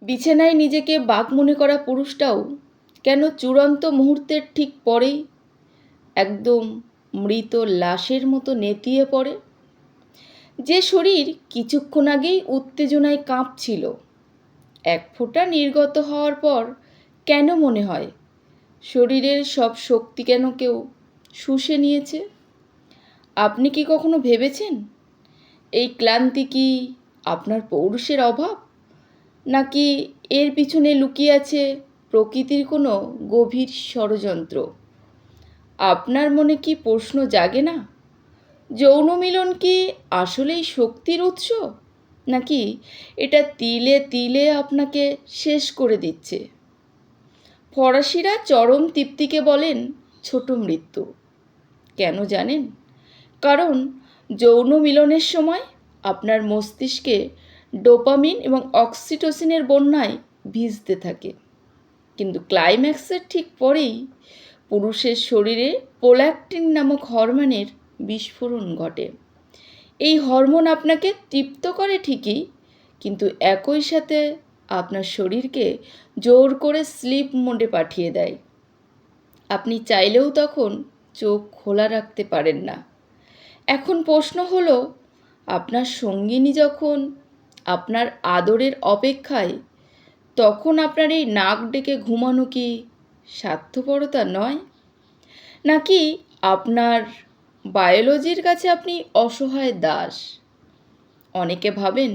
বিছানায় নিজেকে বাঘ মনে করা পুরুষটাও কেন চূড়ান্ত মুহূর্তের ঠিক পরেই একদম মৃত লাশের মতো নেতিয়ে পড়ে? যে শরীর কিছুক্ষণ আগেই উত্তেজনায় কাঁপছিল, এক ফোঁটা নির্গত হওয়ার পর কেন মনে হয় শরীরের সব শক্তি কেন কেউ শুষে নিয়েছে? আপনি কি কখনো ভেবেছেন এই ক্লান্তি কি আপনার পৌরুষের অভাব, নাকি এর পিছনে লুকিয়ে আছে প্রকৃতির কোনো গভীর ষড়যন্ত্র? আপনার মনে কি প্রশ্ন জাগে না, যৌন মিলন কি আসলেই শক্তির উৎস, নাকি এটা তিলে তিলে আপনাকে শেষ করে দিচ্ছে? ফরাসিরা চরম তৃপ্তিকে বলেন ছোট মৃত্যু। কেন জানেন? কারণ যৌন মিলনের সময় আপনার মস্তিষ্কে ডোপামিন এবং অক্সিটোসিনের বন্যায় ভিজতে থাকে, কিন্তু ক্লাইম্যাক্সের ঠিক পরেই পুরুষের শরীরে প্রোল্যাক্টিন নামক হরমোনের বিস্ফোরণ ঘটে। এই হরমোন আপনাকে তৃপ্ত করে ঠিকই, কিন্তু একই সাথে আপনার শরীরকে জোর করে স্লিপ মোডে পাঠিয়ে দেয়। আপনি চাইলেও তখন চোখ খোলা রাখতে পারেন না। এখন প্রশ্ন হলো, আপনার সঙ্গিনী যখন আপনার আদরের অপেক্ষায়, তখন আপনার এই নাক ডেকে ঘুমানো কি স্বার্থপরতা নয়, নাকি আপনার বায়োলজির কাছে আপনি অসহায় দাস? অনেকে ভাবেন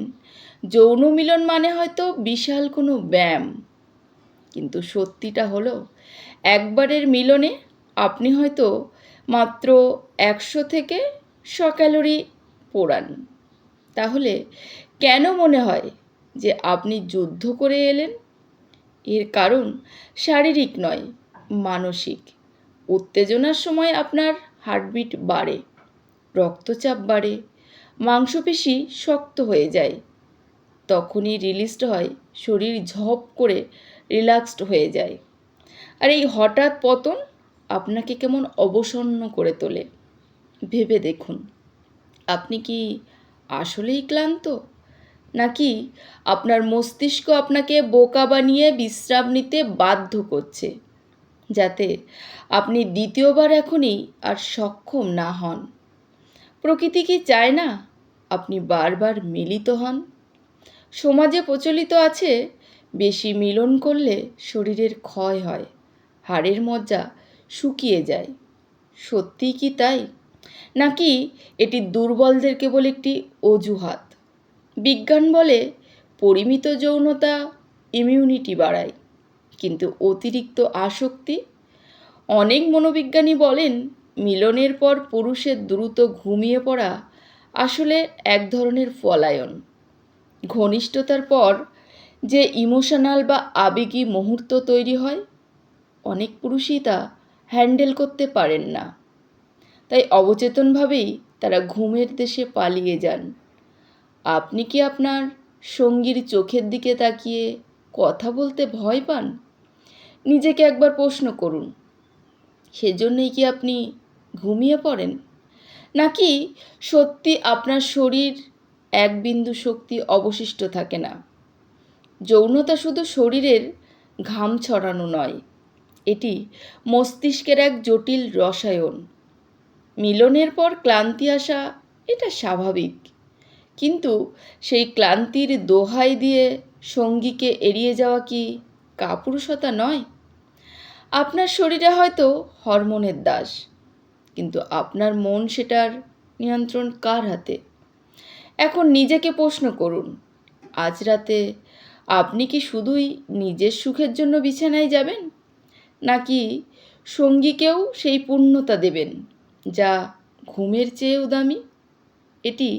যৌন মিলন মানে হয়তো বিশাল কোনো ব্যায়াম, কিন্তু সত্যিটা হলো একবারের মিলনে আপনি হয়তো মাত্র 100 থেকে 100 ক্যালোরি পোড়ান। তাহলে কেন মনে হয় যে আপনি যুদ্ধ করে এলেন? এর কারণ শারীরিক নয়, মানসিক। উত্তেজনার সময় আপনার হার্টবিট বাড়ে, রক্তচাপ বাড়ে, মাংসপেশি শক্ত হয়ে যায়। তখনই রিলিজড হয়, শরীর ঝপ করে রিল্যাক্সড হয়ে যায়। আর এই হঠাৎ পতন আপনাকে কেমন অবসন্ন করে তোলে। ভেবে দেখুন, আপনি কি আসলেই ক্লান্ত, নাকি আপনার মস্তিষ্ক আপনাকে বোকা বানিয়ে বিশ্রাম নিতে বাধ্য করছে, যাতে আপনি দ্বিতীয়বার এখনই আর সক্ষম না হন? প্রকৃতি কি চায় না আপনি বারবার মিলিত হন? সমাজে প্রচলিত আছে বেশি মিলন করলে শরীরের ক্ষয় হয়, হাড়ের মজ্জা শুকিয়ে যায়। সত্যিই কি তাই, নাকি এটি দুর্বলদের কেবল একটি অজুহাত? বিজ্ঞান বলে পরিমিত যৌনতা ইমিউনিটি বাড়ায়, কিন্তু অতিরিক্ত আসক্তি? অনেক মনোবিজ্ঞানী বলেন মিলনের পর পুরুষের দ্রুত ঘুমিয়ে পড়া আসলে এক ধরনের পলায়ন। ঘনিষ্ঠতার পর যে ইমোশনাল বা আবেগী মুহূর্ত তৈরি হয়, অনেক পুরুষই তা হ্যান্ডেল করতে পারেন না, তাই অবচেতনভাবেই তারা ঘুমের দেশে পালিয়ে যান। আপনি কি আপনার সঙ্গীর চোখের দিকে তাকিয়ে কথা বলতে ভয় পান? নিজেকে একবার প্রশ্ন করুন, সেজন্যই কি আপনি ঘুমিয়ে পড়েন, নাকি সত্যি আপনার শরীর এক বিন্দু শক্তি অবশিষ্ট থাকে না? যৌনতা শুধু শরীরের ঘাম ছড়ানো নয়, এটি মস্তিষ্কের এক জটিল রসায়ন। মিলনের পর ক্লান্তি আসা এটা স্বাভাবিক, কিন্তু সেই ক্লান্তির দোহাই দিয়ে সঙ্গীকে এড়িয়ে যাওয়া কি কাপুরুষতা নয়? আপনার শরীরে হয়তো হরমোনের দাস, কিন্তু আপনার মন সেটার নিয়ন্ত্রণ কার হাতে? এখন নিজেকে প্রশ্ন করুন, আজ রাতে আপনি কি শুধুই নিজের সুখের জন্য বিছানায় যাবেন, নাকি সঙ্গীকেও সেই পূর্ণতা দেবেন যা ঘুমের চেয়েও দামি? এটি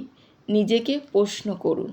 নিজেকে প্রশ্ন করুন।